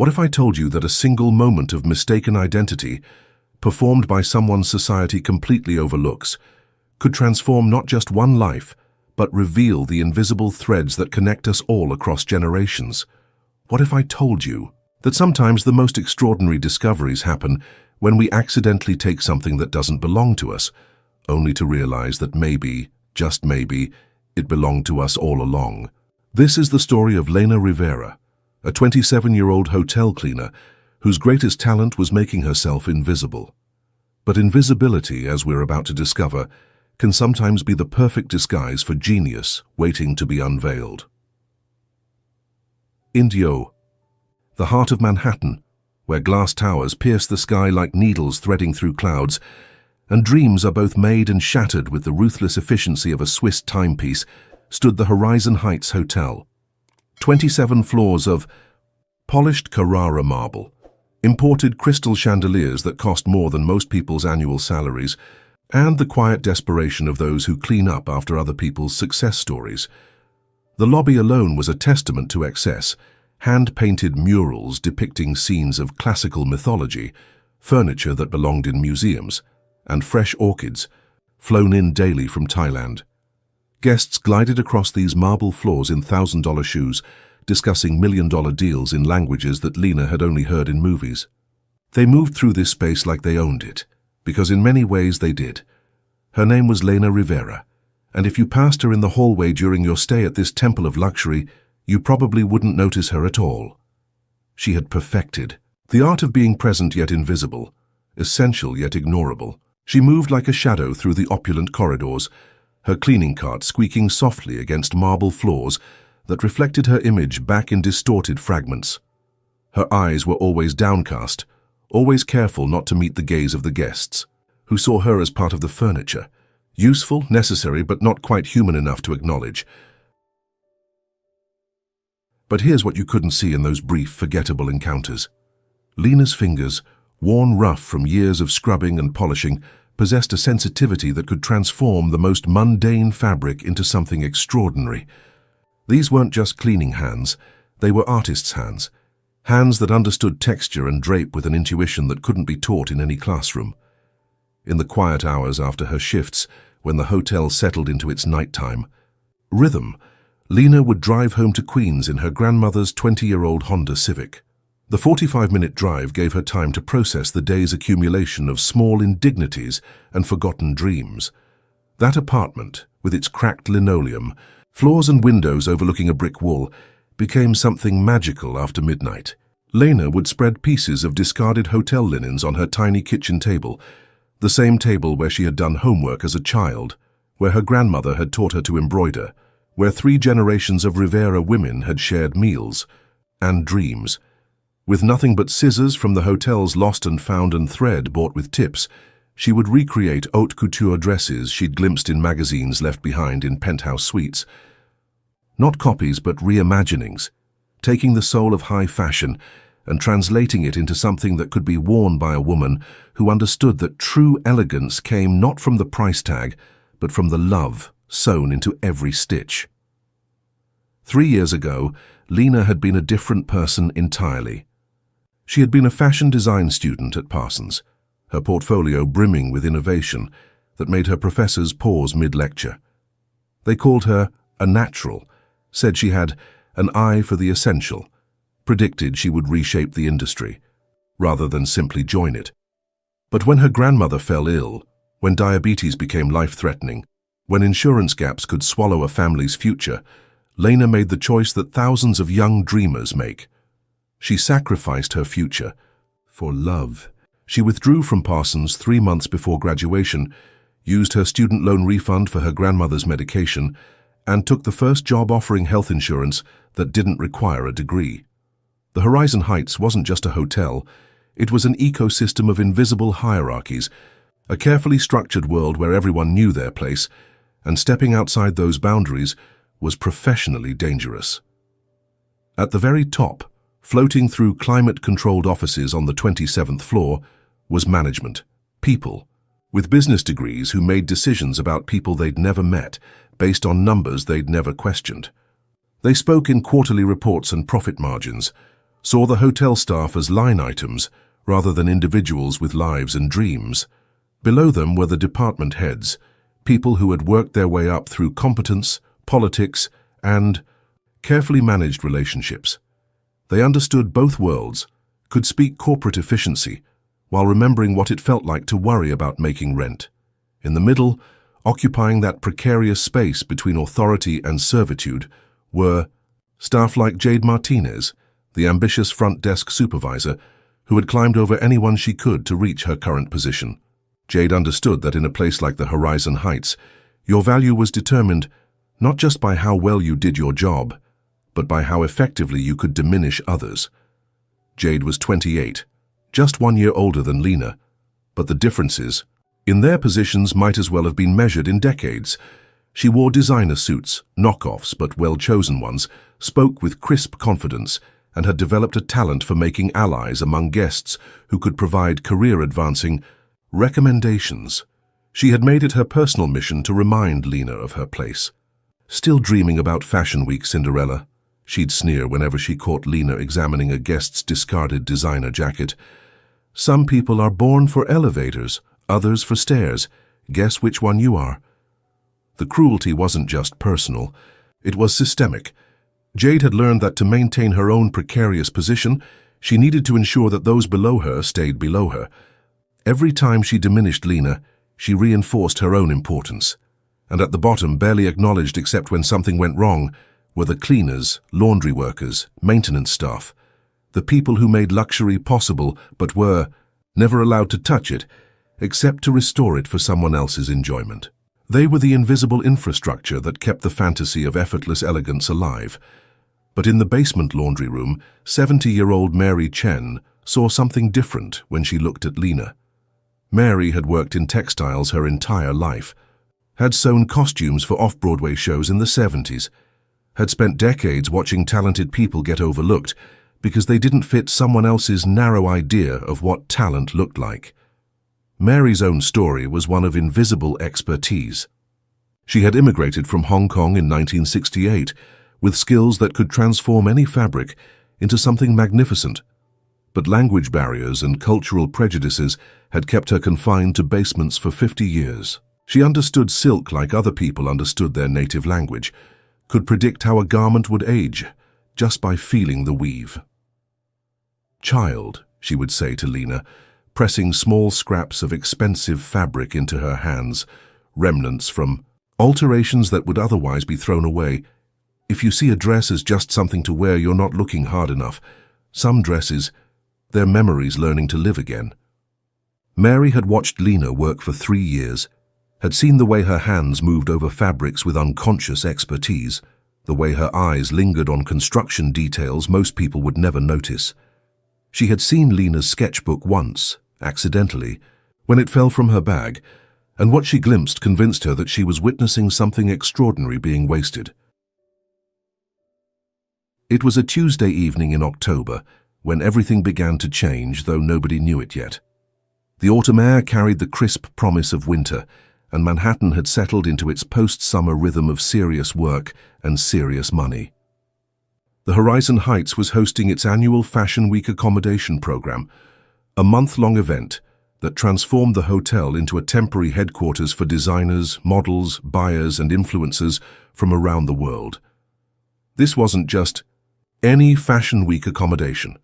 What if I told you that a single moment of mistaken identity, performed by someone society completely overlooks, could transform not just one life, but reveal the invisible threads that connect us all across generations? What if I told you that sometimes the most extraordinary discoveries happen when we accidentally take something that doesn't belong to us, only to realize that maybe, just maybe, it belonged to us all along? This is the story of Lena Rivera, a 27-year-old hotel cleaner whose greatest talent was making herself invisible. But invisibility, as we're about to discover, can sometimes be the perfect disguise for genius waiting to be unveiled. Indio, the heart of Manhattan, where glass towers pierce the sky like needles threading through clouds, and dreams are both made and shattered with the ruthless efficiency of a Swiss timepiece, stood the Horizon Heights Hotel. 27 floors of polished Carrara marble, imported crystal chandeliers that cost more than most people's annual salaries, and the quiet desperation of those who clean up after other people's success stories. The lobby alone was a testament to excess: hand-painted murals depicting scenes of classical mythology, furniture that belonged in museums, and fresh orchids, flown in daily from Thailand. Guests glided across these marble floors in $1,000 shoes, discussing million-dollar deals in languages that Lena had only heard in movies. They moved through this space like they owned it, because in many ways they did. Her name was Lena Rivera, and if you passed her in the hallway during your stay at this temple of luxury, you probably wouldn't notice her at all. She had perfected the art of being present yet invisible, essential yet ignorable. She moved like a shadow through the opulent corridors, her cleaning cart squeaking softly against marble floors that reflected her image back in distorted fragments. Her eyes were always downcast, always careful not to meet the gaze of the guests, who saw her as part of the furniture, useful, necessary, but not quite human enough to acknowledge. But here's what you couldn't see in those brief, forgettable encounters. Lena's fingers, worn rough from years of scrubbing and polishing, possessed a sensitivity that could transform the most mundane fabric into something extraordinary. These weren't just cleaning hands, they were artists' hands. Hands that understood texture and drape with an intuition that couldn't be taught in any classroom. In the quiet hours after her shifts, when the hotel settled into its nighttime rhythm, Lena would drive home to Queens in her grandmother's 20-year-old Honda Civic. The 45-minute drive gave her time to process the day's accumulation of small indignities and forgotten dreams. That apartment, with its cracked linoleum, floors and windows overlooking a brick wall, became something magical after midnight. Lena would spread pieces of discarded hotel linens on her tiny kitchen table, the same table where she had done homework as a child, where her grandmother had taught her to embroider, where 3 generations of Rivera women had shared meals and dreams. With nothing but scissors from the hotel's lost and found and thread bought with tips, she would recreate haute couture dresses she'd glimpsed in magazines left behind in penthouse suites. Not copies, but reimaginings, taking the soul of high fashion and translating it into something that could be worn by a woman who understood that true elegance came not from the price tag, but from the love sewn into every stitch. 3 years ago, Lena had been a different person entirely. She had been a fashion design student at Parsons, her portfolio brimming with innovation that made her professors pause mid-lecture. They called her a natural, said she had an eye for the essential, predicted she would reshape the industry, rather than simply join it. But when her grandmother fell ill, when diabetes became life-threatening, when insurance gaps could swallow a family's future, Lena made the choice that thousands of young dreamers make. She sacrificed her future for love. She withdrew from Parsons 3 months before graduation, used her student loan refund for her grandmother's medication, and took the first job offering health insurance that didn't require a degree. The Horizon Heights wasn't just a hotel, it was an ecosystem of invisible hierarchies, a carefully structured world where everyone knew their place, and stepping outside those boundaries was professionally dangerous. At the very top, floating through climate-controlled offices on the 27th floor, was management, people, with business degrees who made decisions about people they'd never met, based on numbers they'd never questioned. They spoke in quarterly reports and profit margins, saw the hotel staff as line items rather than individuals with lives and dreams. Below them were the department heads, people who had worked their way up through competence, politics, and carefully managed relationships. They understood both worlds, could speak corporate efficiency, while remembering what it felt like to worry about making rent. In the middle, occupying that precarious space between authority and servitude, were staff like Jade Martinez, the ambitious front desk supervisor, who had climbed over anyone she could to reach her current position. Jade understood that in a place like the Horizon Heights, your value was determined not just by how well you did your job, but by how effectively you could diminish others. Jade was 28, just 1 year older than Lena, but the differences in their positions might as well have been measured in decades. She wore designer suits, knockoffs but well-chosen ones, spoke with crisp confidence, and had developed a talent for making allies among guests who could provide career-advancing recommendations. She had made it her personal mission to remind Lena of her place. Still dreaming about Fashion Week, Cinderella, she'd sneer whenever she caught Lena examining a guest's discarded designer jacket. Some people are born for elevators, others for stairs. Guess which one you are. The cruelty wasn't just personal, it was systemic. Jade had learned that to maintain her own precarious position, she needed to ensure that those below her stayed below her. Every time she diminished Lena, she reinforced her own importance. And at the bottom, barely acknowledged except when something went wrong, were the cleaners, laundry workers, maintenance staff, the people who made luxury possible but were never allowed to touch it, except to restore it for someone else's enjoyment. They were the invisible infrastructure that kept the fantasy of effortless elegance alive. But in the basement laundry room, 70-year-old Mary Chen saw something different when she looked at Lena. Mary had worked in textiles her entire life, had sewn costumes for off-Broadway shows in the 70s, had spent decades watching talented people get overlooked because they didn't fit someone else's narrow idea of what talent looked like. Mary's own story was one of invisible expertise. She had immigrated from Hong Kong in 1968 with skills that could transform any fabric into something magnificent. But language barriers and cultural prejudices had kept her confined to basements for 50 years. She understood silk like other people understood their native language, could predict how a garment would age just by feeling the weave. "Child," she would say to Lena, pressing small scraps of expensive fabric into her hands, remnants from alterations that would otherwise be thrown away. "If you see a dress as just something to wear, you're not looking hard enough. Some dresses, they're memories learning to live again." Mary had watched Lena work for 3 years, had seen the way her hands moved over fabrics with unconscious expertise, the way her eyes lingered on construction details most people would never notice. She had seen Lena's sketchbook once, accidentally, when it fell from her bag, and what she glimpsed convinced her that she was witnessing something extraordinary being wasted. It was a Tuesday evening in October, when everything began to change, though nobody knew it yet. The autumn air carried the crisp promise of winter, and Manhattan had settled into its post-summer rhythm of serious work and serious money. The Horizon Heights was hosting its annual Fashion Week accommodation program, a month-long event that transformed the hotel into a temporary headquarters for designers, models, buyers, and influencers from around the world. This wasn't just any Fashion Week accommodation.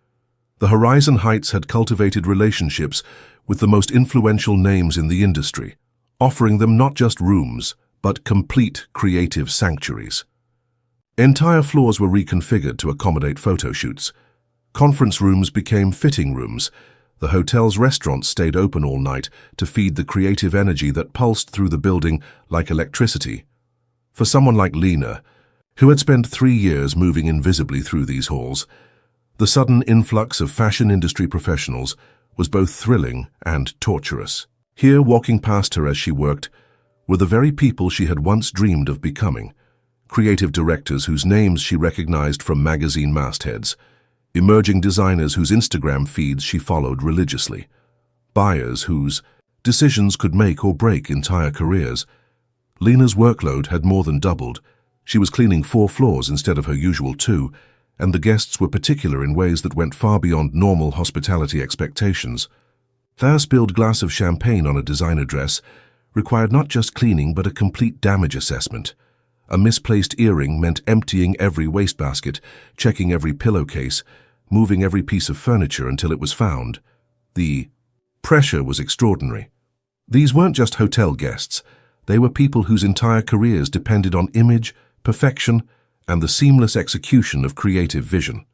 The Horizon Heights had cultivated relationships with the most influential names in the industry, offering them not just rooms, but complete creative sanctuaries. Entire floors were reconfigured to accommodate photo shoots. Conference rooms became fitting rooms. The hotel's restaurants stayed open all night to feed the creative energy that pulsed through the building like electricity. For someone like Lena, who had spent 3 years moving invisibly through these halls, the sudden influx of fashion industry professionals was both thrilling and torturous. Here, walking past her as she worked, were the very people she had once dreamed of becoming. Creative directors whose names she recognized from magazine mastheads, emerging designers whose Instagram feeds she followed religiously, buyers whose decisions could make or break entire careers. Lena's workload had more than doubled. She was cleaning 4 floors instead of her usual 2, and the guests were particular in ways that went far beyond normal hospitality expectations. Their spilled glass of champagne on a designer dress required not just cleaning but a complete damage assessment. A misplaced earring meant emptying every wastebasket, checking every pillowcase, moving every piece of furniture until it was found. The pressure was extraordinary. These weren't just hotel guests. They were people whose entire careers depended on image, perfection, and the seamless execution of creative vision.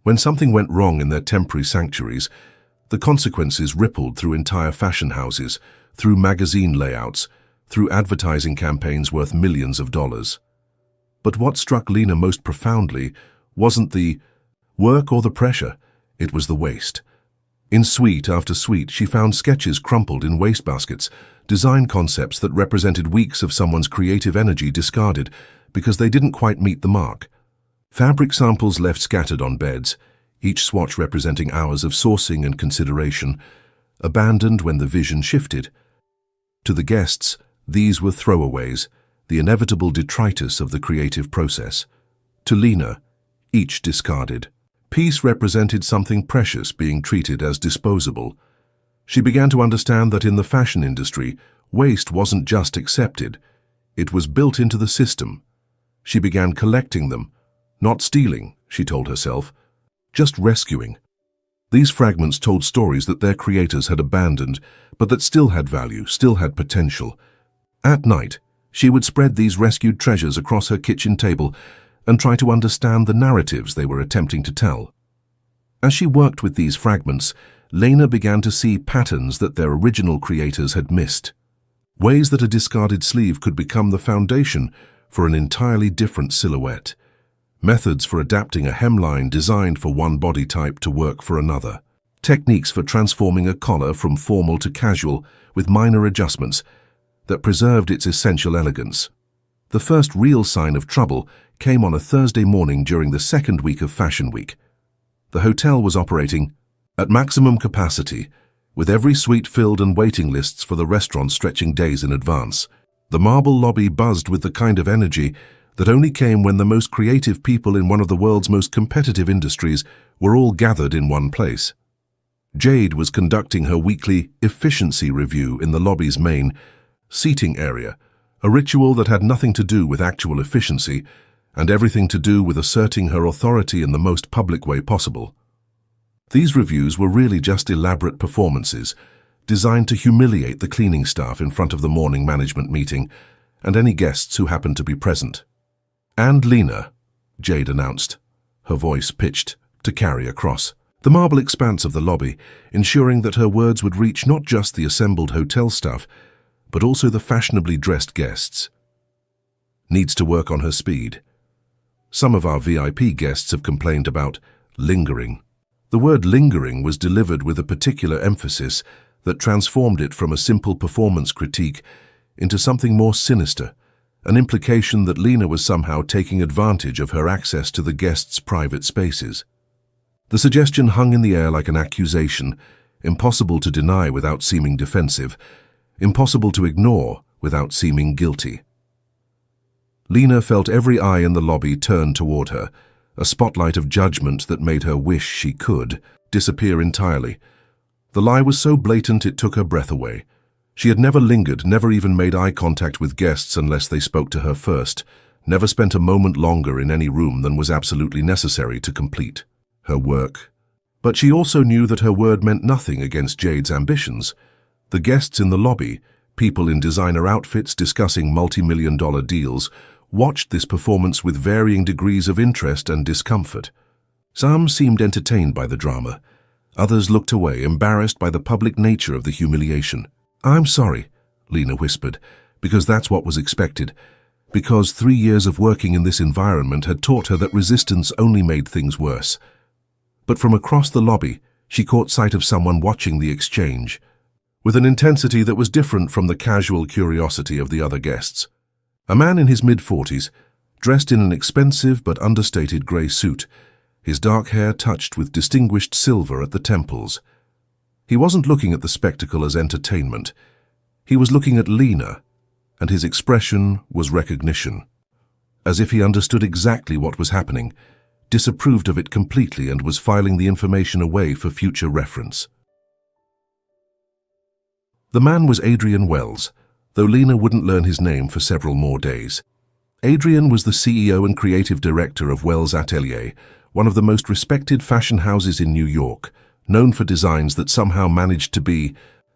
When something went wrong in their temporary sanctuaries, the consequences rippled through entire fashion houses, through magazine layouts, through advertising campaigns worth millions of dollars. But what struck Lena most profoundly wasn't the work or the pressure, it was the waste. In suite after suite, she found sketches crumpled in wastebaskets, design concepts that represented weeks of someone's creative energy discarded because they didn't quite meet the mark. Fabric samples left scattered on beds, each swatch representing hours of sourcing and consideration, abandoned when the vision shifted. To the guests, these were throwaways, the inevitable detritus of the creative process. To Lena, each discarded. Peace represented something precious being treated as disposable. She began to understand that in the fashion industry, waste wasn't just accepted, it was built into the system. She began collecting them, not stealing, she told herself, just rescuing. These fragments told stories that their creators had abandoned, but that still had value, still had potential. At night, she would spread these rescued treasures across her kitchen table and try to understand the narratives they were attempting to tell. As she worked with these fragments, Lena began to see patterns that their original creators had missed. Ways that a discarded sleeve could become the foundation for an entirely different silhouette. Methods for adapting a hemline designed for one body type to work for another. Techniques for transforming a collar from formal to casual with minor adjustments that preserved its essential elegance. The first real sign of trouble came on a Thursday morning during the second week of Fashion Week. The hotel was operating at maximum capacity, with every suite filled and waiting lists for the restaurant stretching days in advance. The marble lobby buzzed with the kind of energy that only came when the most creative people in one of the world's most competitive industries were all gathered in one place. Jade was conducting her weekly efficiency review in the lobby's main seating area, a ritual that had nothing to do with actual efficiency and everything to do with asserting her authority in the most public way possible. These reviews were really just elaborate performances, designed to humiliate the cleaning staff in front of the morning management meeting and any guests who happened to be present. "And Lena," Jade announced, her voice pitched to carry across the marble expanse of the lobby, ensuring that her words would reach not just the assembled hotel staff, but also the fashionably dressed guests. "Needs to work on her speed. Some of our VIP guests have complained about lingering." The word lingering was delivered with a particular emphasis that transformed it from a simple performance critique into something more sinister, an implication that Lena was somehow taking advantage of her access to the guests' private spaces. The suggestion hung in the air like an accusation, impossible to deny without seeming defensive, impossible to ignore without seeming guilty. Lena felt every eye in the lobby turn toward her, a spotlight of judgment that made her wish she could disappear entirely. The lie was so blatant it took her breath away. She had never lingered, never even made eye contact with guests unless they spoke to her first, never spent a moment longer in any room than was absolutely necessary to complete her work. But she also knew that her word meant nothing against Jade's ambitions. The guests in the lobby, people in designer outfits discussing multi-million-dollar deals, watched this performance with varying degrees of interest and discomfort. Some seemed entertained by the drama. Others looked away, embarrassed by the public nature of the humiliation. "I'm sorry," Lena whispered, because that's what was expected, because 3 years of working in this environment had taught her that resistance only made things worse. But from across the lobby, she caught sight of someone watching the exchange, with an intensity that was different from the casual curiosity of the other guests. A man in his mid-40s, dressed in an expensive but understated grey suit, his dark hair touched with distinguished silver at the temples. He wasn't looking at the spectacle as entertainment. He was looking at Lena, and his expression was recognition. As if he understood exactly what was happening, disapproved of it completely and was filing the information away for future reference. The man was Adrian Wells, though Lena wouldn't learn his name for several more days. Adrian was the CEO and creative director of Wells Atelier, one of the most respected fashion houses in New York, known for designs that somehow managed to be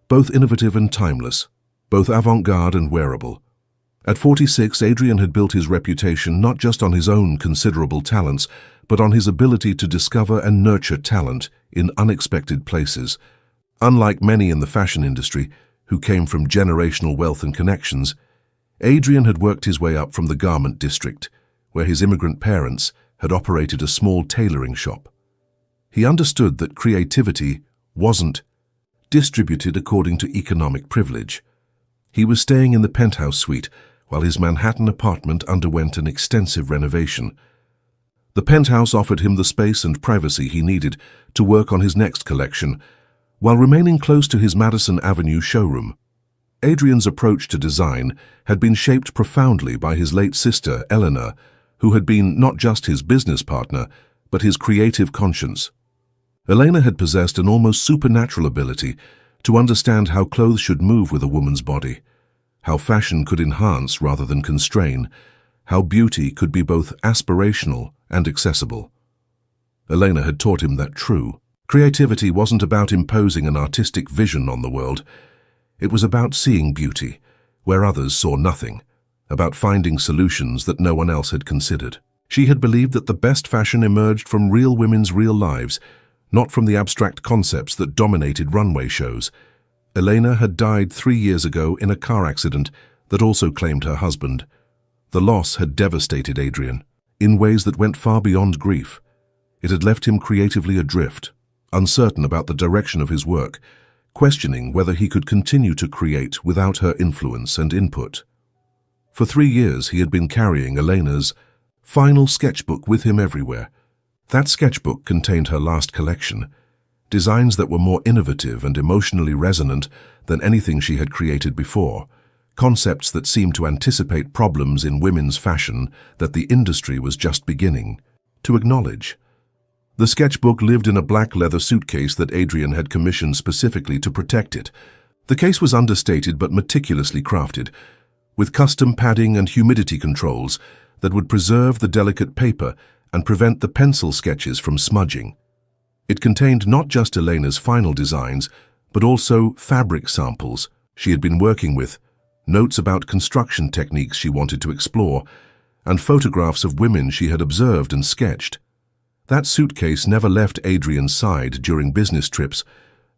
both innovative and timeless, both avant-garde and wearable. At 46, Adrian had built his reputation not just on his own considerable talents, but on his ability to discover and nurture talent in unexpected places. Unlike many in the fashion industry, who came from generational wealth and connections, Adrian had worked his way up from the garment district, where his immigrant parents had operated a small tailoring shop. He understood that creativity wasn't distributed according to economic privilege. He was staying in the penthouse suite while his Manhattan apartment underwent an extensive renovation. The penthouse offered him the space and privacy he needed to work on his next collection, while remaining close to his Madison Avenue showroom. Adrian's approach to design had been shaped profoundly by his late sister, Eleanor, who had been not just his business partner, but his creative conscience. Elena had possessed an almost supernatural ability to understand how clothes should move with a woman's body, how fashion could enhance rather than constrain, how beauty could be both aspirational and accessible. Elena had taught him that true creativity wasn't about imposing an artistic vision on the world. It was about seeing beauty where others saw nothing, about finding solutions that no one else had considered. She had believed that the best fashion emerged from real women's real lives, not from the abstract concepts that dominated runway shows. Elena had died 3 years ago in a car accident that also claimed her husband. The loss had devastated Adrian in ways that went far beyond grief. It had left him creatively adrift, uncertain about the direction of his work, questioning whether he could continue to create without her influence and input. For 3 years he had been carrying Elena's final sketchbook with him everywhere. That sketchbook contained her last collection, designs that were more innovative and emotionally resonant than anything she had created before, concepts that seemed to anticipate problems in women's fashion that the industry was just beginning to acknowledge. The sketchbook lived in a black leather suitcase that Adrian had commissioned specifically to protect it. The case was understated but meticulously crafted, with custom padding and humidity controls that would preserve the delicate paper and prevent the pencil sketches from smudging. It contained not just Elena's final designs, but also fabric samples she had been working with, notes about construction techniques she wanted to explore, and photographs of women she had observed and sketched. That suitcase never left Adrian's side during business trips,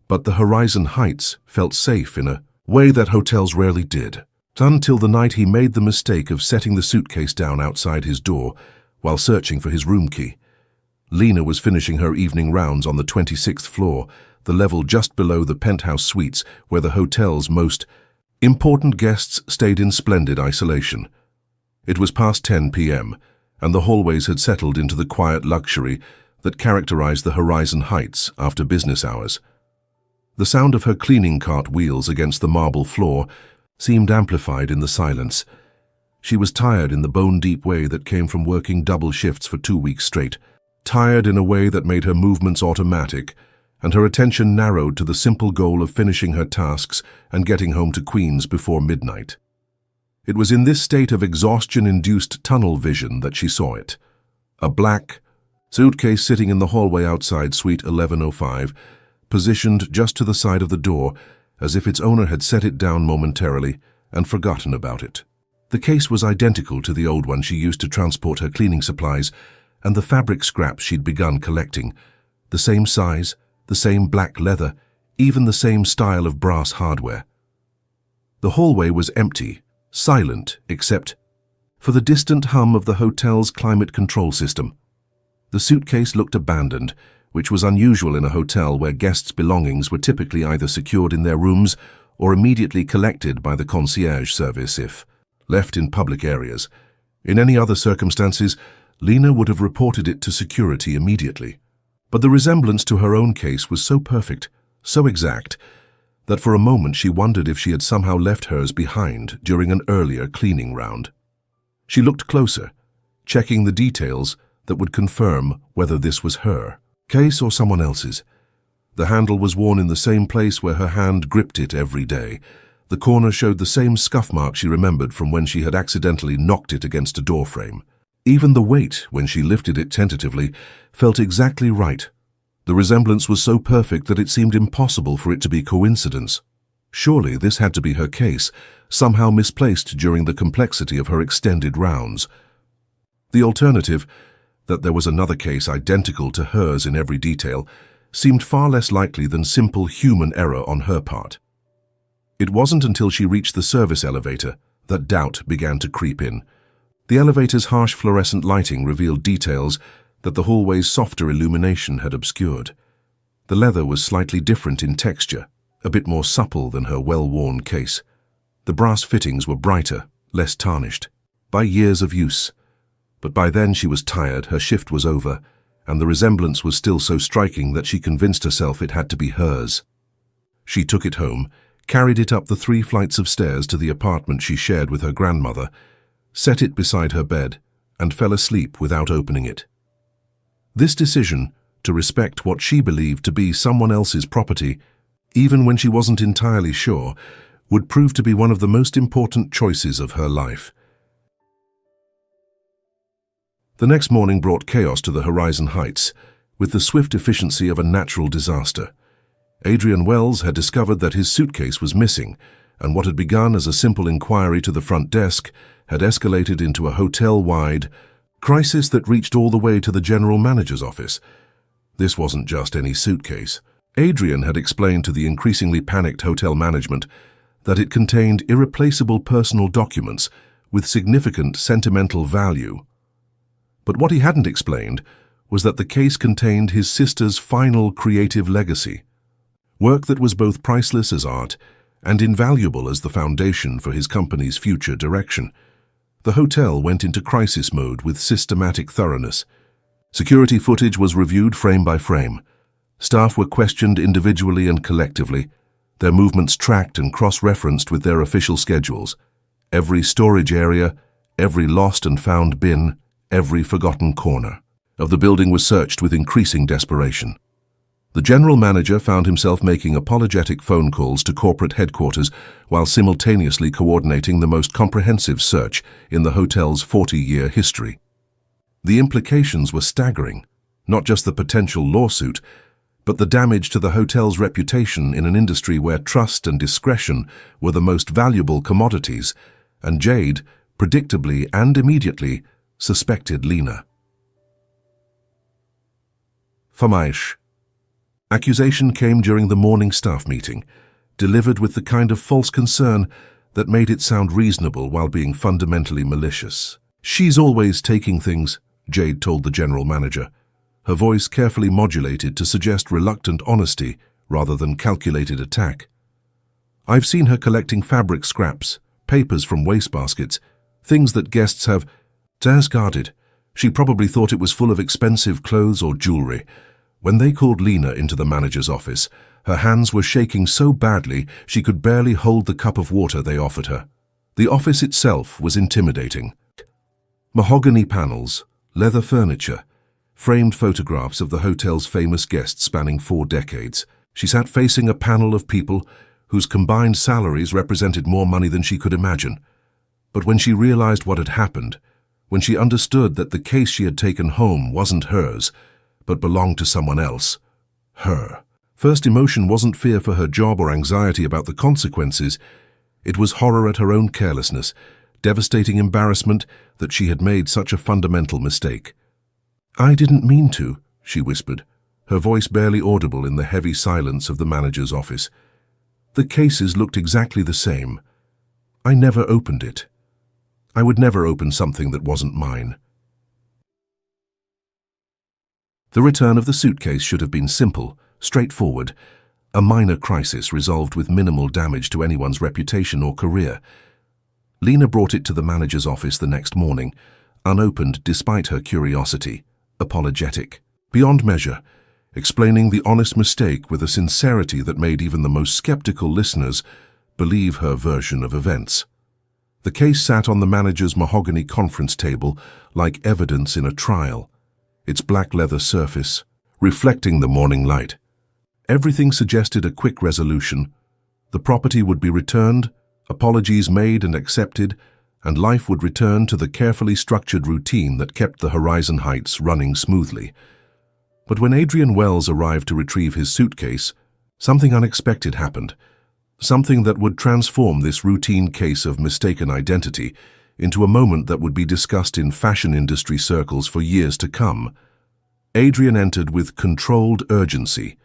but the Horizon Heights felt safe in a way that hotels rarely did, until the night he made the mistake of setting the suitcase down outside his door while searching for his room key. Lena was finishing her evening rounds on the 26th floor, the level just below the penthouse suites where the hotel's most important guests stayed in splendid isolation. It was past 10 p.m., and the hallways had settled into the quiet luxury that characterized the Horizon Heights after business hours. The sound of her cleaning cart wheels against the marble floor seemed amplified in the silence. She was tired in the bone-deep way that came from working double shifts for 2 weeks straight, tired in a way that made her movements automatic, and her attention narrowed to the simple goal of finishing her tasks and getting home to Queens before midnight. It was in this state of exhaustion-induced tunnel vision that she saw it. A black suitcase sitting in the hallway outside Suite 1105, positioned just to the side of the door, as if its owner had set it down momentarily and forgotten about it. The case was identical to the old one she used to transport her cleaning supplies and the fabric scraps she'd begun collecting. The same size, the same black leather, even the same style of brass hardware. The hallway was empty, silent except for the distant hum of the hotel's climate control system. The suitcase looked abandoned, which was unusual in a hotel where guests' belongings were typically either secured in their rooms or immediately collected by the concierge service if left in public areas. In any other circumstances, Lena would have reported it to security immediately. But the resemblance to her own case was so perfect, so exact, that for a moment she wondered if she had somehow left hers behind during an earlier cleaning round. She looked closer, checking the details that would confirm whether this was her case or someone else's. The handle was worn in the same place where her hand gripped it every day. The corner showed the same scuff mark she remembered from when she had accidentally knocked it against a door frame. Even the weight, when she lifted it tentatively, felt exactly right. The resemblance was so perfect that it seemed impossible for it to be coincidence. Surely this had to be her case, somehow misplaced during the complexity of her extended rounds. The alternative, that there was another case identical to hers in every detail, seemed far less likely than simple human error on her part. It wasn't until she reached the service elevator that doubt began to creep in. The elevator's harsh fluorescent lighting revealed details that the hallway's softer illumination had obscured. The leather was slightly different in texture, a bit more supple than her well-worn case. The brass fittings were brighter, less tarnished, by years of use. But by then she was tired, her shift was over, and the resemblance was still so striking that she convinced herself it had to be hers. She took it home, carried it up the 3 flights of stairs to the apartment she shared with her grandmother, set it beside her bed, and fell asleep without opening it. This decision, to respect what she believed to be someone else's property, even when she wasn't entirely sure, would prove to be one of the most important choices of her life. The next morning brought chaos to the Horizon Heights, with the swift efficiency of a natural disaster. Adrian Wells had discovered that his suitcase was missing, and what had begun as a simple inquiry to the front desk had escalated into a hotel-wide crisis that reached all the way to the general manager's office. This wasn't just any suitcase. Adrian had explained to the increasingly panicked hotel management that it contained irreplaceable personal documents with significant sentimental value. But what he hadn't explained was that the case contained his sister's final creative legacy, work that was both priceless as art and invaluable as the foundation for his company's future direction. The hotel went into crisis mode with systematic thoroughness. Security footage was reviewed frame by frame. Staff were questioned individually and collectively, their movements tracked and cross-referenced with their official schedules. Every storage area, every lost and found bin, every forgotten corner of the building was searched with increasing desperation. The general manager found himself making apologetic phone calls to corporate headquarters while simultaneously coordinating the most comprehensive search in the hotel's 40-year history. The implications were staggering, not just the potential lawsuit, but the damage to the hotel's reputation in an industry where trust and discretion were the most valuable commodities, and Jade, predictably and immediately, suspected Lena. Famaish. Accusation came during the morning staff meeting, delivered with the kind of false concern that made it sound reasonable while being fundamentally malicious. "She's always taking things," Jade told the general manager, her voice carefully modulated to suggest reluctant honesty rather than calculated attack. "I've seen her collecting fabric scraps, papers from wastebaskets, things that guests have discarded. She probably thought it was full of expensive clothes or jewelry." When they called Lena into the manager's office, her hands were shaking so badly she could barely hold the cup of water they offered her. The office itself was intimidating. Mahogany panels, leather furniture, framed photographs of the hotel's famous guests spanning 4 decades. She sat facing a panel of people whose combined salaries represented more money than she could imagine. But when she realized what had happened, when she understood that the case she had taken home wasn't hers, but belonged to someone else, her first emotion wasn't fear for her job or anxiety about the consequences. It was horror at her own carelessness, devastating embarrassment that she had made such a fundamental mistake. "I didn't mean to," she whispered, her voice barely audible in the heavy silence of the manager's office. "The cases looked exactly the same. I never opened it. I would never open something that wasn't mine." The return of the suitcase should have been simple, straightforward, a minor crisis resolved with minimal damage to anyone's reputation or career. Lena brought it to the manager's office the next morning, unopened despite her curiosity, apologetic, beyond measure, explaining the honest mistake with a sincerity that made even the most skeptical listeners believe her version of events. The case sat on the manager's mahogany conference table like evidence in a trial. its black leather surface, reflecting the morning light. Everything suggested a quick resolution. The property would be returned, apologies made and accepted, and life would return to the carefully structured routine that kept the Horizon Heights running smoothly. But when Adrian Wells arrived to retrieve his suitcase, something unexpected happened. Something that would transform this routine case of mistaken identity into a moment that would be discussed in fashion industry circles for years to come. Adrian entered with controlled urgency,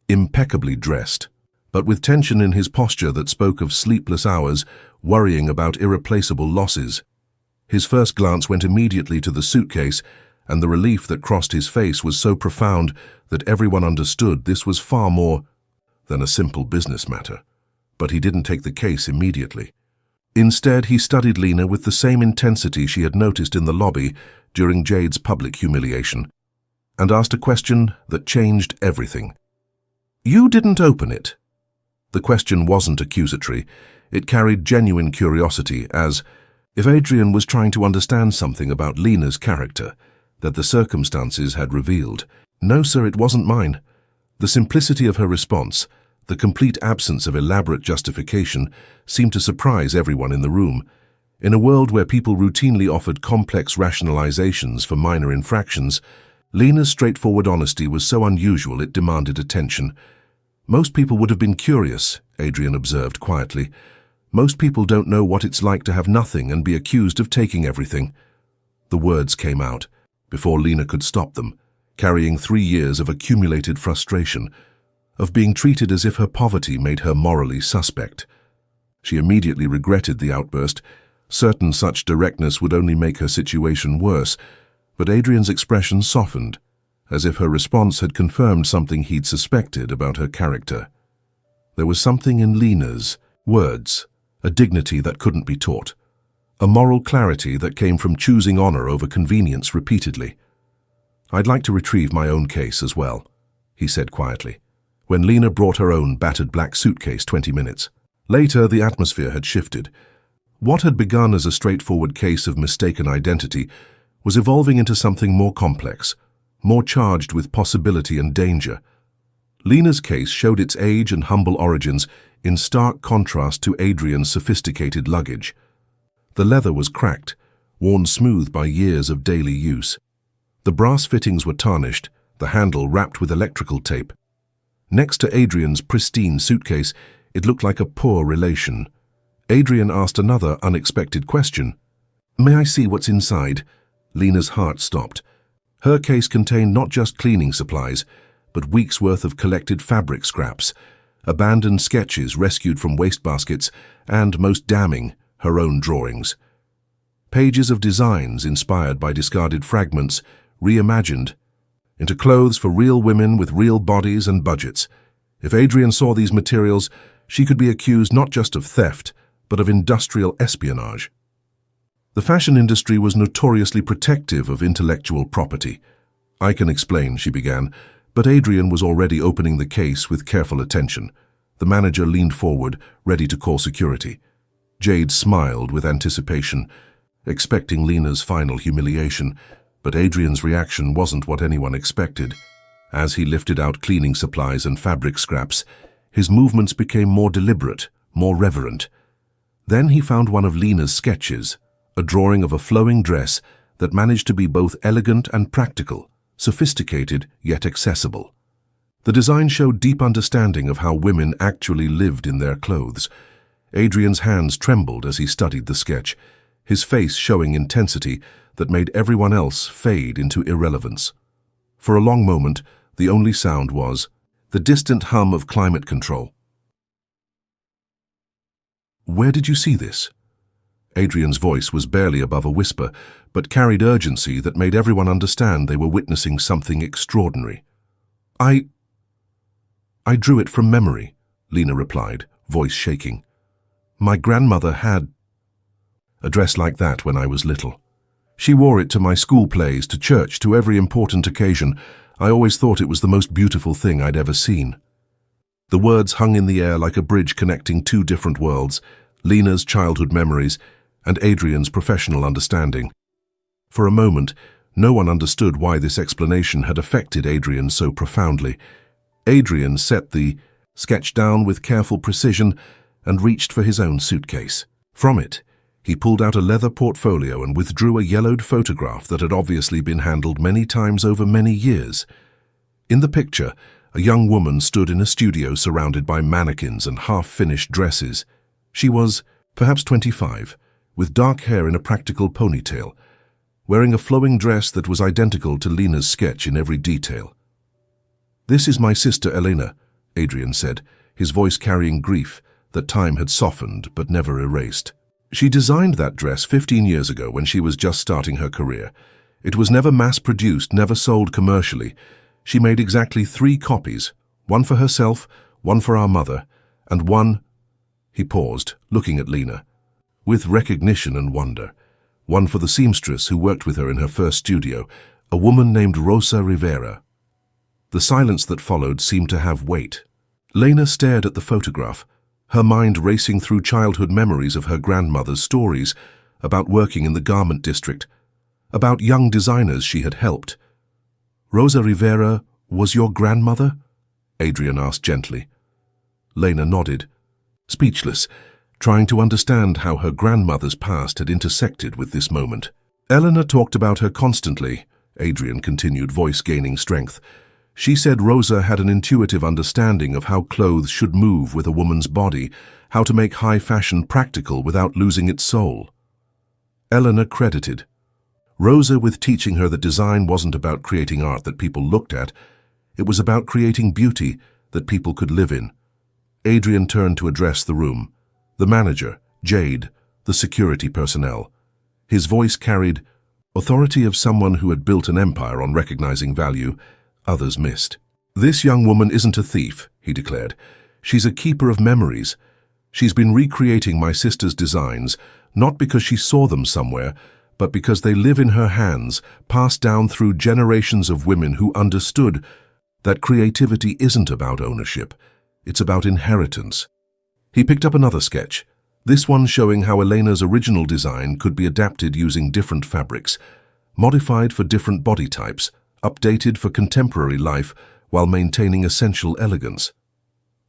impeccably dressed, but with tension in his posture that spoke of sleepless hours, worrying about irreplaceable losses. His first glance went immediately to the suitcase, and the relief that crossed his face was so profound that everyone understood this was far more than a simple business matter. But he didn't take the case immediately. Instead, he studied Lena with the same intensity she had noticed in the lobby during Jade's public humiliation, and asked a question that changed everything. "You didn't open it." The question wasn't accusatory. It carried genuine curiosity, as if Adrian was trying to understand something about Lena's character that the circumstances had revealed. "No, sir, it wasn't mine." The simplicity of her response, the complete absence of elaborate justification, seemed to surprise everyone in the room. In a world where people routinely offered complex rationalizations for minor infractions, Lena's straightforward honesty was so unusual it demanded attention. "Most people would have been curious," Adrian observed quietly. "Most people don't know what it's like to have nothing and be accused of taking everything." The words came out, before Lena could stop them, carrying 3 years of accumulated frustration, of being treated as if her poverty made her morally suspect. She immediately regretted the outburst, certain such directness would only make her situation worse, but Adrian's expression softened, as if her response had confirmed something he'd suspected about her character. There was something in Lena's words, a dignity that couldn't be taught, a moral clarity that came from choosing honor over convenience repeatedly. "I'd like to retrieve my own case as well," he said quietly, when Lena brought her own battered black suitcase 20 minutes. Later, the atmosphere had shifted. What had begun as a straightforward case of mistaken identity was evolving into something more complex, more charged with possibility and danger. Lena's case showed its age and humble origins in stark contrast to Adrian's sophisticated luggage. The leather was cracked, worn smooth by years of daily use. The brass fittings were tarnished, the handle wrapped with electrical tape. Next to Adrian's pristine suitcase, it looked like a poor relation. Adrian asked another unexpected question. "May I see what's inside?" Lena's heart stopped. Her case contained not just cleaning supplies, but weeks' worth of collected fabric scraps, abandoned sketches rescued from wastebaskets, and, most damning, her own drawings. Pages of designs inspired by discarded fragments, reimagined into clothes for real women with real bodies and budgets. If Adrian saw these materials, she could be accused not just of theft, but of industrial espionage. The fashion industry was notoriously protective of intellectual property. "I can explain," she began, but Adrian was already opening the case with careful attention. The manager leaned forward, ready to call security. Jade smiled with anticipation, expecting Lena's final humiliation, but Adrian's reaction wasn't what anyone expected. As he lifted out cleaning supplies and fabric scraps, his movements became more deliberate, more reverent. Then he found one of Lena's sketches, a drawing of a flowing dress that managed to be both elegant and practical, sophisticated yet accessible. The design showed deep understanding of how women actually lived in their clothes. Adrian's hands trembled as he studied the sketch, his face showing intensity that made everyone else fade into irrelevance. For a long moment, the only sound was the distant hum of climate control. "Where did you see this?" Adrian's voice was barely above a whisper, but carried urgency that made everyone understand they were witnessing something extraordinary. I drew it from memory," Lena replied, voice shaking. "My grandmother had a dress like that when I was little. She wore it to my school plays, to church, to every important occasion. I always thought it was the most beautiful thing I'd ever seen." The words hung in the air like a bridge connecting two different worlds, Lena's childhood memories and Adrian's professional understanding. For a moment, No one understood why this explanation had affected Adrian so profoundly. Adrian set the sketch down with careful precision and reached for his own suitcase. From it, he pulled out a leather portfolio and withdrew a yellowed photograph that had obviously been handled many times over many years. In the picture, a young woman stood in a studio surrounded by mannequins and half-finished dresses. She was perhaps 25, with dark hair in a practical ponytail, wearing a flowing dress that was identical to Lena's sketch in every detail. "This is my sister Elena," Adrian said, his voice carrying grief that time had softened but never erased. "She designed that dress 15 years ago when she was just starting her career. It was never mass-produced, never sold commercially. She made exactly 3 copies, one for herself, one for our mother, and one—" He paused, looking at Lena, with recognition and wonder. "One for the seamstress who worked with her in her first studio, a woman named Rosa Rivera." The silence that followed seemed to have weight. Lena stared at the photograph, her mind racing through childhood memories of her grandmother's stories about working in the garment district, about young designers she had helped. "Rosa Rivera was your grandmother?" Adrian asked gently. Lena nodded, speechless, trying to understand how her grandmother's past had intersected with this moment. "Eleanor talked about her constantly," Adrian continued, voice gaining strength. "She said Rosa had an intuitive understanding of how clothes should move with a woman's body, how to make high fashion practical without losing its soul." Eleanor credited Rosa with teaching her that design wasn't about creating art that people looked at, it was about creating beauty that people could live in. Adrian turned to address the room. The manager, Jade, the security personnel. His voice carried authority of someone who had built an empire on recognizing value others missed. "This young woman isn't a thief," he declared. "She's a keeper of memories. She's been recreating my sister's designs, not because she saw them somewhere, but because they live in her hands, passed down through generations of women who understood that creativity isn't about ownership, it's about inheritance." He picked up another sketch, this one showing how Elena's original design could be adapted using different fabrics, modified for different body types, updated for contemporary life while maintaining essential elegance.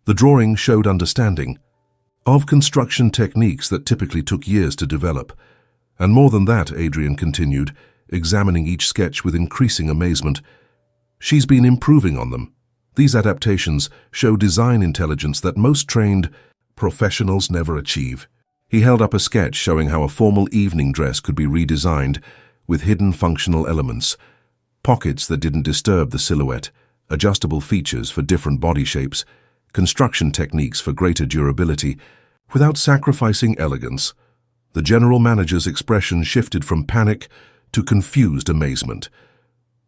The drawing showed understanding of construction techniques that typically took years to develop. And more than that, Adrian continued, examining each sketch with increasing amazement. She's been improving on them. These adaptations show design intelligence that most trained professionals never achieve. He held up a sketch showing how a formal evening dress could be redesigned with hidden functional elements, pockets that didn't disturb the silhouette, adjustable features for different body shapes, construction techniques for greater durability, without sacrificing elegance. The general manager's expression shifted from panic to confused amazement.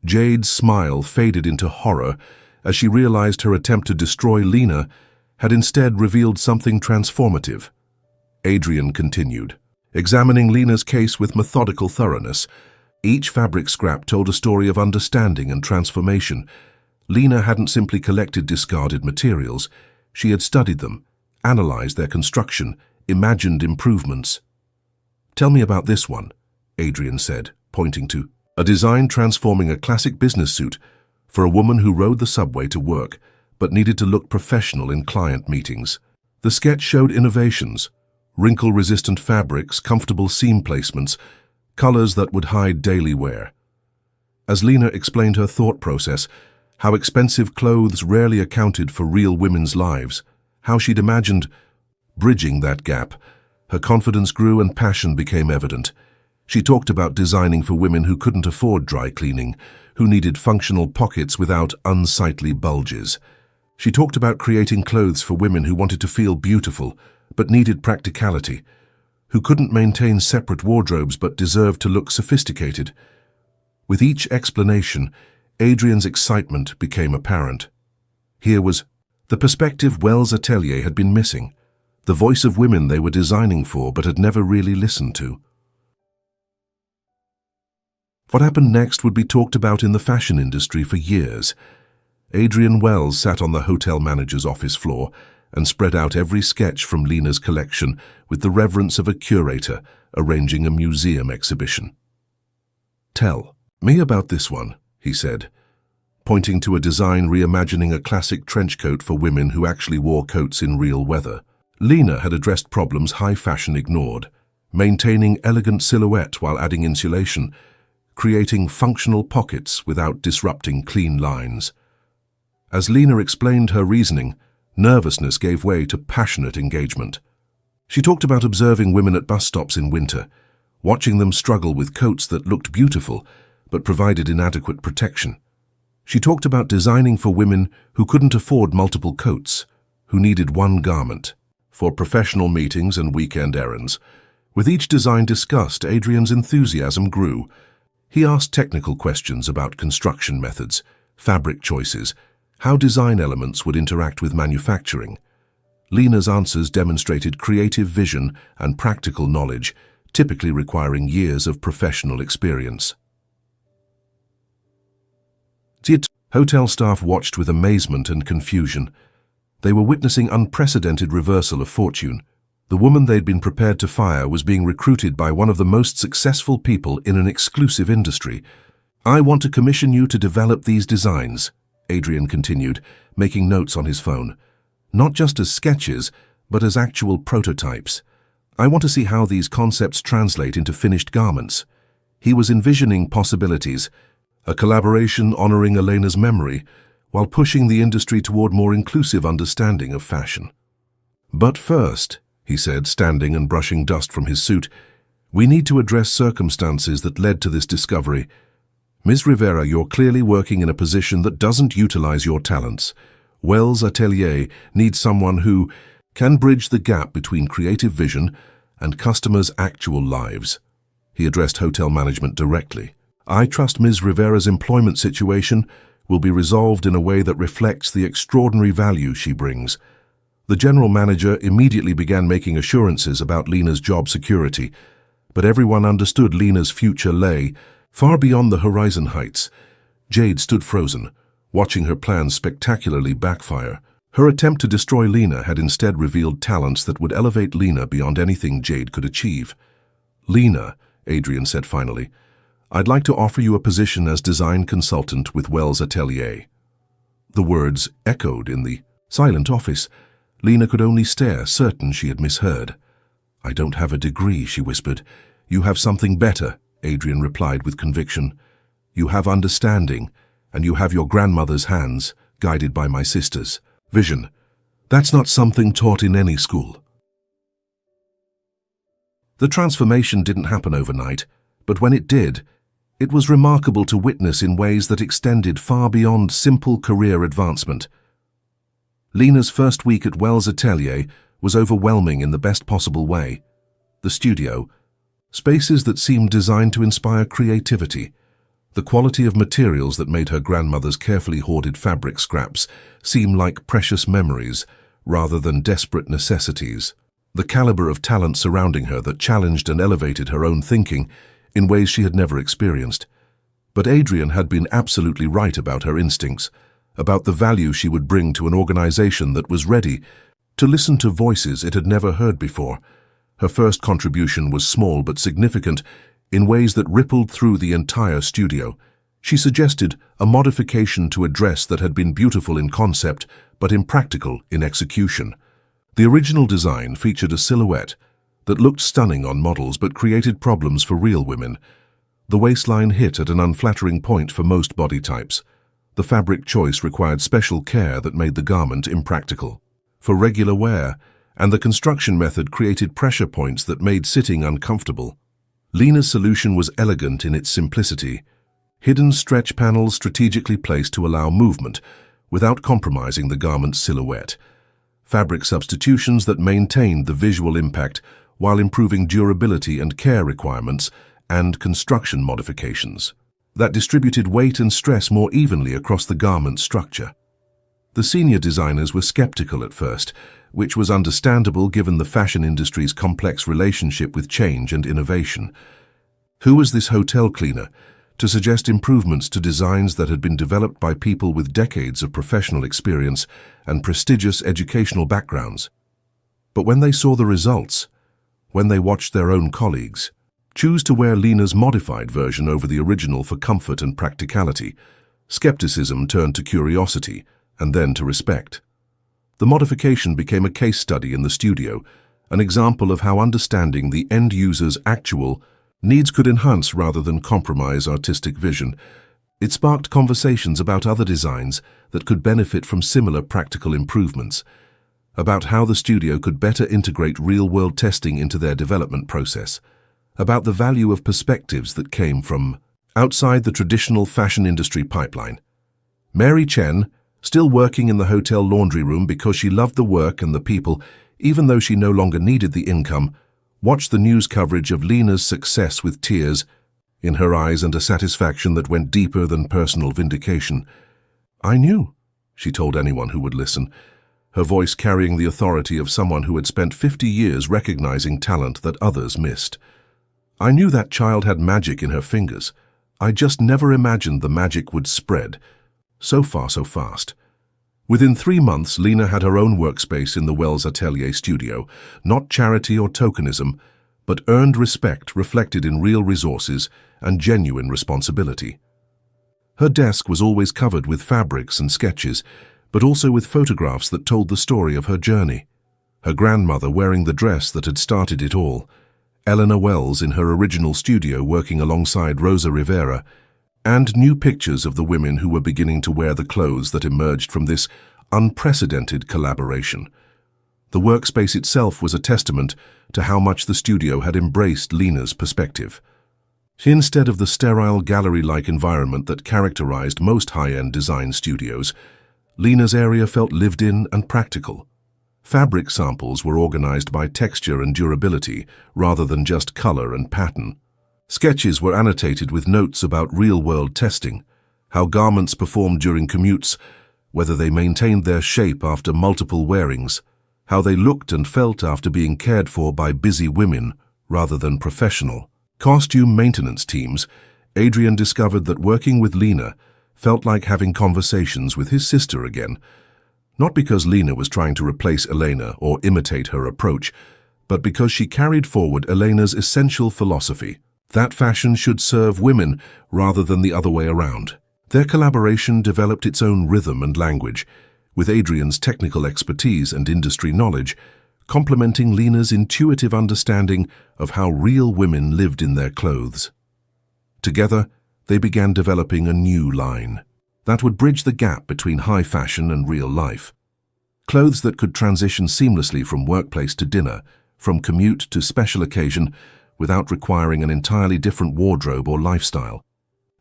Jade's smile faded into horror as she realized her attempt to destroy Lena had instead revealed something transformative. Adrian continued, examining Lena's case with methodical thoroughness. Each fabric scrap told a story of understanding and transformation. Lena hadn't simply collected discarded materials. She had studied them, analyzed their construction, imagined improvements. "Tell me about this one," Adrian said, pointing to a design transforming a classic business suit for a woman who rode the subway to work but needed to look professional in client meetings. The sketch showed innovations, wrinkle-resistant fabrics, comfortable seam placements, colors that would hide daily wear. As Lena explained her thought process, how expensive clothes rarely accounted for real women's lives, how she'd imagined bridging that gap, her confidence grew and passion became evident. She talked about designing for women who couldn't afford dry cleaning, who needed functional pockets without unsightly bulges. She talked about creating clothes for women who wanted to feel beautiful but needed practicality, who couldn't maintain separate wardrobes but deserved to look sophisticated. With each explanation, Adrian's excitement became apparent. Here was the perspective Wells' atelier had been missing, the voice of women they were designing for but had never really listened to. What happened next would be talked about in the fashion industry for years. Adrian Wells sat on the hotel manager's office floor and spread out every sketch from Lena's collection with the reverence of a curator arranging a museum exhibition. "Tell," "Me about this one," he said, pointing to a design reimagining a classic trench coat for women who actually wore coats in real weather. Lena had addressed problems high fashion ignored, maintaining elegant silhouette while adding insulation, creating functional pockets without disrupting clean lines. As Lena explained her reasoning, nervousness gave way to passionate engagement. She talked about observing women at bus stops in winter, watching them struggle with coats that looked beautiful but provided inadequate protection. She talked about designing for women who couldn't afford multiple coats, who needed one garment, for professional meetings and weekend errands. With each design discussed, Adrian's enthusiasm grew. He asked technical questions about construction methods, fabric choices, how design elements would interact with manufacturing. Lena's answers demonstrated creative vision and practical knowledge, typically requiring years of professional experience. Hotel staff watched with amazement and confusion. They were witnessing unprecedented reversal of fortune. The woman they'd been prepared to fire was being recruited by one of the most successful people in an exclusive industry. "I want to commission you to develop these designs," Adrian continued, making notes on his phone. "Not just as sketches, but as actual prototypes. I want to see how these concepts translate into finished garments." He was envisioning possibilities, a collaboration honoring Elena's memory, while pushing the industry toward more inclusive understanding of fashion. "But first," he said, standing and brushing dust from his suit, "we need to address circumstances that led to this discovery. Ms. Rivera, you're clearly working in a position that doesn't utilize your talents. Wells Atelier needs someone who can bridge the gap between creative vision and customers' actual lives." He addressed hotel management directly. "I trust Ms. Rivera's employment situation will be resolved in a way that reflects the extraordinary value she brings." The general manager immediately began making assurances about Lena's job security, but everyone understood Lena's future lay far beyond the horizon heights. Jade stood frozen, watching her plans spectacularly backfire. Her attempt to destroy Lena had instead revealed talents that would elevate Lena beyond anything Jade could achieve. "Lena," Adrian said finally, "I'd like to offer you a position as design consultant with Wells Atelier." The words echoed in the silent office. Lena could only stare, certain she had misheard. "I don't have a degree," she whispered. "You have something better," Adrian replied with conviction. "You have understanding, and you have your grandmother's hands, guided by my sisters. Vision. That's not something taught in any school." The transformation didn't happen overnight, but when it did, it was remarkable to witness in ways that extended far beyond simple career advancement. Lena's first week at Wells Atelier was overwhelming in the best possible way. The studio, spaces that seemed designed to inspire creativity, the quality of materials that made her grandmother's carefully hoarded fabric scraps seem like precious memories rather than desperate necessities, the caliber of talent surrounding her that challenged and elevated her own thinking in ways she had never experienced. But Adrian had been absolutely right about her instincts, about the value she would bring to an organization that was ready to listen to voices it had never heard before. Her first contribution was small but significant in ways that rippled through the entire studio. She suggested a modification to a dress that had been beautiful in concept but impractical in execution. The original design featured a silhouette that looked stunning on models but created problems for real women. The waistline hit at an unflattering point for most body types. The fabric choice required special care that made the garment impractical for regular wear, and the construction method created pressure points that made sitting uncomfortable. Lena's solution was elegant in its simplicity, hidden stretch panels strategically placed to allow movement without compromising the garment's silhouette, fabric substitutions that maintained the visual impact while improving durability and care requirements, and construction modifications that distributed weight and stress more evenly across the garment's structure. The senior designers were skeptical at first, which was understandable given the fashion industry's complex relationship with change and innovation. Who was this hotel cleaner to suggest improvements to designs that had been developed by people with decades of professional experience and prestigious educational backgrounds? But when they saw the results, when they watched their own colleagues, choose to wear Lena's modified version over the original for comfort and practicality. Skepticism turned to curiosity, and then to respect. The modification became a case study in the studio, an example of how understanding the end user's actual needs could enhance rather than compromise artistic vision. It sparked conversations about other designs that could benefit from similar practical improvements, about how the studio could better integrate real-world testing into their development process, about the value of perspectives that came from outside the traditional fashion industry pipeline. Mary Chen, still working in the hotel laundry room because she loved the work and the people, even though she no longer needed the income, watched the news coverage of Lena's success with tears in her eyes and a satisfaction that went deeper than personal vindication. "I knew," she told anyone who would listen, her voice carrying the authority of someone who had spent 50 years recognizing talent that others missed. "I knew that child had magic in her fingers. I just never imagined the magic would spread so far so fast." Within 3 months, Lena had her own workspace in the Wells Atelier studio, not charity or tokenism, but earned respect reflected in real resources and genuine responsibility. Her desk was always covered with fabrics and sketches, but also with photographs that told the story of her journey. Her grandmother wearing the dress that had started it all, Eleanor Wells in her original studio working alongside Rosa Rivera, and new pictures of the women who were beginning to wear the clothes that emerged from this unprecedented collaboration. The workspace itself was a testament to how much the studio had embraced Lena's perspective. Instead of the sterile gallery-like environment that characterized most high-end design studios, Lena's area felt lived-in and practical. Fabric samples were organized by texture and durability rather than just color and pattern. Sketches were annotated with notes about real-world testing, how garments performed during commutes, whether they maintained their shape after multiple wearings, how they looked and felt after being cared for by busy women rather than professional costume maintenance teams. Adrian discovered that working with Lena felt like having conversations with his sister again, not because Lena was trying to replace Elena or imitate her approach, but because she carried forward Elena's essential philosophy, that fashion should serve women rather than the other way around. Their collaboration developed its own rhythm and language, with Adrian's technical expertise and industry knowledge complementing Lena's intuitive understanding of how real women lived in their clothes. Together, they began developing a new line that would bridge the gap between high fashion and real life. Clothes that could transition seamlessly from workplace to dinner, from commute to special occasion, without requiring an entirely different wardrobe or lifestyle.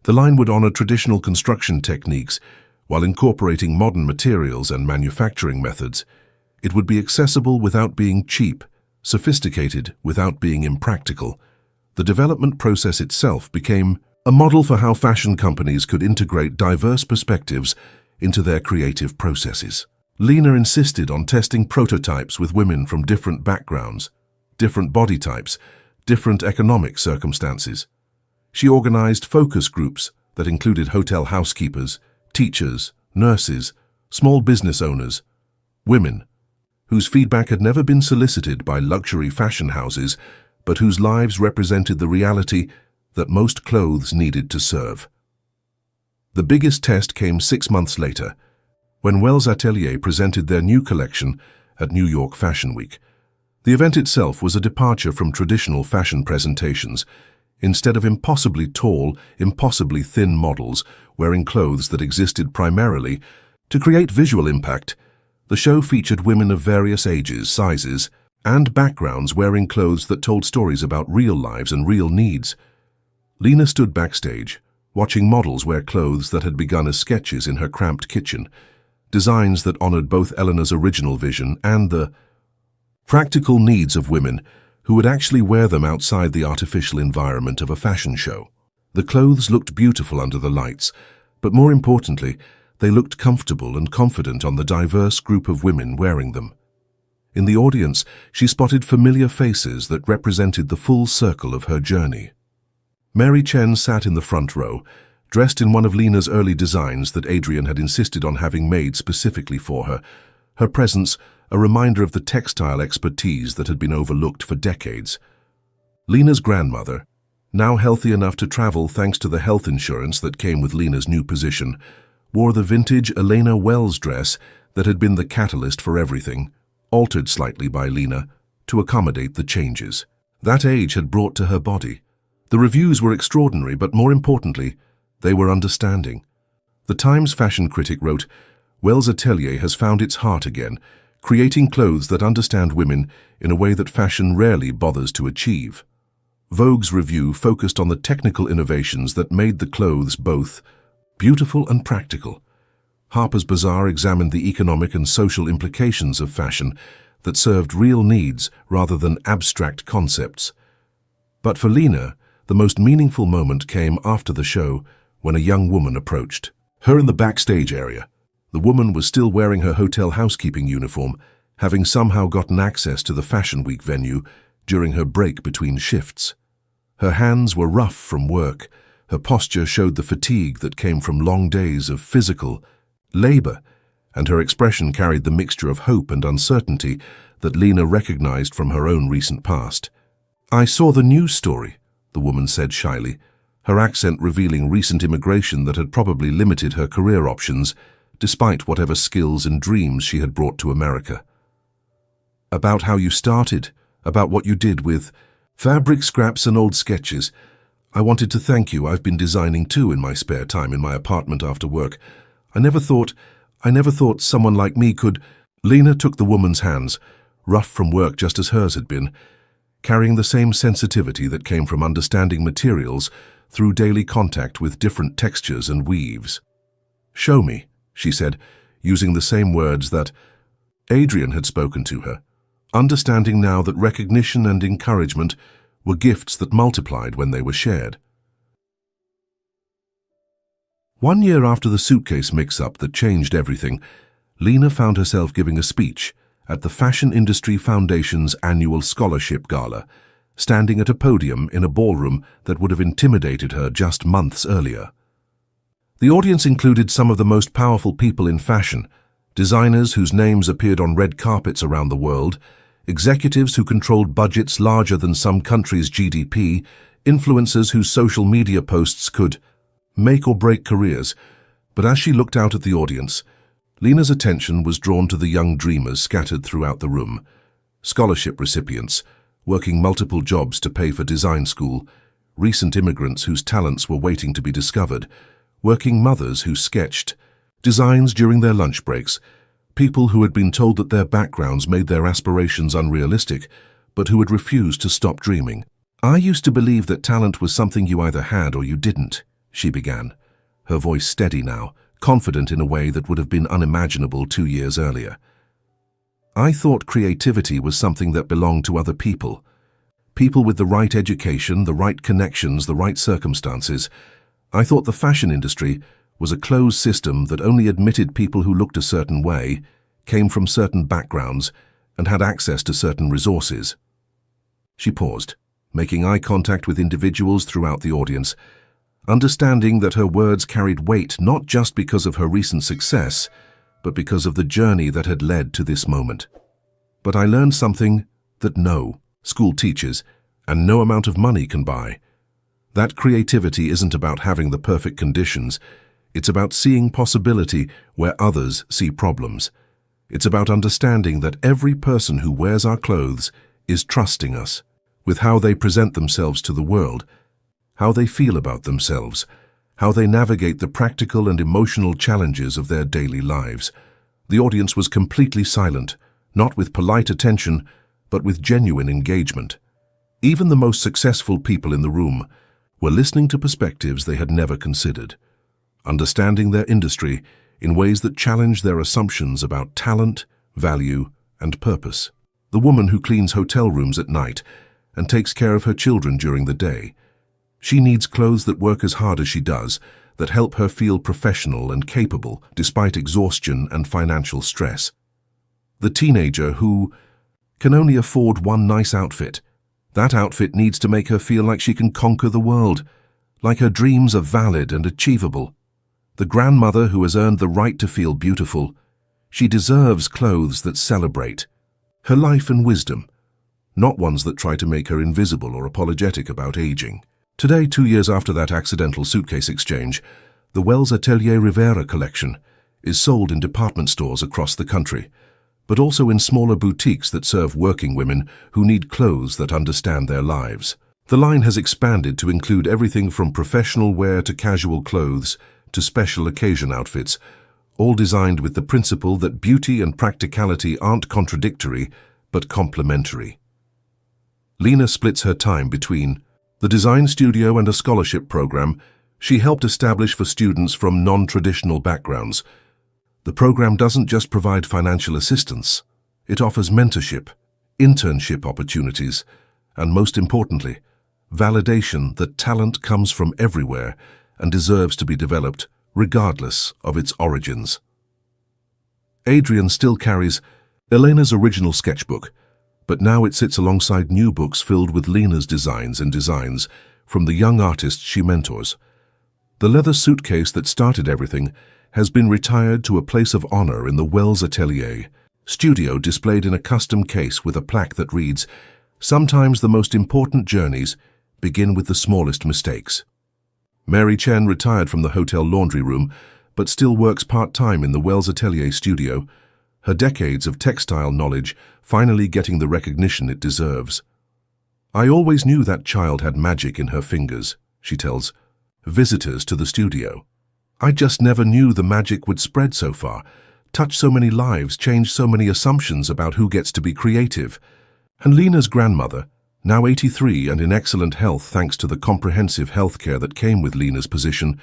The line would honor traditional construction techniques while incorporating modern materials and manufacturing methods. It would be accessible without being cheap, sophisticated without being impractical. The development process itself became a model for how fashion companies could integrate diverse perspectives into their creative processes. Lena insisted on testing prototypes with women from different backgrounds, different body types, different economic circumstances. She organized focus groups that included hotel housekeepers, teachers, nurses, small business owners, women whose feedback had never been solicited by luxury fashion houses, but whose lives represented the reality that most clothes needed to serve. The biggest test came 6 months later, when Wells Atelier presented their new collection at New York Fashion Week. The event itself was a departure from traditional fashion presentations. Instead of impossibly tall, impossibly thin models wearing clothes that existed primarily to create visual impact, the show featured women of various ages, sizes, and backgrounds wearing clothes that told stories about real lives and real needs. Lena stood backstage, watching models wear clothes that had begun as sketches in her cramped kitchen, designs that honored both Eleanor's original vision and the practical needs of women who would actually wear them outside the artificial environment of a fashion show. The clothes looked beautiful under the lights, but more importantly, they looked comfortable and confident on the diverse group of women wearing them. In the audience, she spotted familiar faces that represented the full circle of her journey. Mary Chen sat in the front row, dressed in one of Lena's early designs that Adrian had insisted on having made specifically for her, her presence a reminder of the textile expertise that had been overlooked for decades. Lena's grandmother, now healthy enough to travel thanks to the health insurance that came with Lena's new position, wore the vintage Elena Wells dress that had been the catalyst for everything, altered slightly by Lena to accommodate the changes that age had brought to her body. The reviews were extraordinary, but more importantly, they were understanding. The Times fashion critic wrote, "Wells' atelier has found its heart again, creating clothes that understand women in a way that fashion rarely bothers to achieve." Vogue's review focused on the technical innovations that made the clothes both beautiful and practical. Harper's Bazaar examined the economic and social implications of fashion that served real needs rather than abstract concepts. But for Lena, the most meaningful moment came after the show when a young woman approached her in the backstage area. The woman was still wearing her hotel housekeeping uniform, having somehow gotten access to the Fashion Week venue during her break between shifts. Her hands were rough from work. Her posture showed the fatigue that came from long days of physical labor, and her expression carried the mixture of hope and uncertainty that Lena recognized from her own recent past. "I saw the news story," the woman said shyly, her accent revealing recent immigration that had probably limited her career options, despite whatever skills and dreams she had brought to America. "About how you started, about what you did with fabric scraps and old sketches. I wanted to thank you. I've been designing too in my spare time in my apartment after work. I never thought someone like me could—" Lena took the woman's hands, rough from work just as hers had been, carrying the same sensitivity that came from understanding materials through daily contact with different textures and weaves. "Show me," she said, using the same words that Adrian had spoken to her, understanding now that recognition and encouragement were gifts that multiplied when they were shared. 1 year after the Suitcase mix-up that changed everything, Lena found herself giving a speech at the Fashion Industry Foundation's annual scholarship gala, standing at a podium in a ballroom that would have intimidated her just months earlier. The audience included some of the most powerful people in fashion, designers whose names appeared on red carpets around the world, executives who controlled budgets larger than some countries' GDP, influencers whose social media posts could make or break careers. But as she looked out at the audience, Lena's attention was drawn to the young dreamers scattered throughout the room, scholarship recipients, working multiple jobs to pay for design school, recent immigrants whose talents were waiting to be discovered, working mothers who sketched designs during their lunch breaks, people who had been told that their backgrounds made their aspirations unrealistic, but who had refused to stop dreaming. "I used to believe that talent was something you either had or you didn't," she began, her voice steady now, confident in a way that would have been unimaginable 2 years earlier. "I thought creativity was something that belonged to other people with the right education, the right connections, the right circumstances. I thought the fashion industry was a closed system that only admitted people who looked a certain way, came from certain backgrounds, and had access to certain resources." She paused, making eye contact with individuals throughout the audience, understanding that her words carried weight not just because of her recent success, but because of the journey that had led to this moment. "But I learned something that no school teaches and no amount of money can buy. That creativity isn't about having the perfect conditions. It's about seeing possibility where others see problems. It's about understanding that every person who wears our clothes is trusting us with how they present themselves to the world, how they feel about themselves, how they navigate the practical and emotional challenges of their daily lives." The audience was completely silent, not with polite attention, but with genuine engagement. Even the most successful people in the room were listening to perspectives they had never considered, understanding their industry in ways that challenged their assumptions about talent, value, and purpose. The woman who cleans hotel rooms at night and takes care of her children during the day. She needs clothes that work as hard as she does, that help her feel professional and capable despite exhaustion and financial stress. The teenager who can only afford one nice outfit. That outfit needs to make her feel like she can conquer the world, like her dreams are valid and achievable. The grandmother who has earned the right to feel beautiful. She deserves clothes that celebrate her life and wisdom, not ones that try to make her invisible or apologetic about aging. Today, 2 years after that accidental suitcase exchange, the Wells Atelier Rivera collection is sold in department stores across the country, but also in smaller boutiques that serve working women who need clothes that understand their lives. The line has expanded to include everything from professional wear to casual clothes to special occasion outfits, all designed with the principle that beauty and practicality aren't contradictory, but complementary. Lena splits her time between the design studio and a scholarship program she helped establish for students from non-traditional backgrounds. The program doesn't just provide financial assistance, it offers mentorship, internship opportunities, and most importantly, validation that talent comes from everywhere and deserves to be developed regardless of its origins. Adrian still carries Elena's original sketchbook, but now it sits alongside new books filled with Lena's designs from the young artists she mentors. The leather suitcase that started everything has been retired to a place of honor in the Wells Atelier studio, displayed in a custom case with a plaque that reads, "Sometimes the most important journeys begin with the smallest mistakes." Mary Chen retired from the hotel laundry room, but still works part-time in the Wells Atelier studio, her decades of textile knowledge finally getting the recognition it deserves. "I always knew that child had magic in her fingers," she tells visitors to the studio. "I just never knew the magic would spread so far, touch so many lives, change so many assumptions about who gets to be creative." And Lena's grandmother, now 83 and in excellent health thanks to the comprehensive health care that came with Lena's position,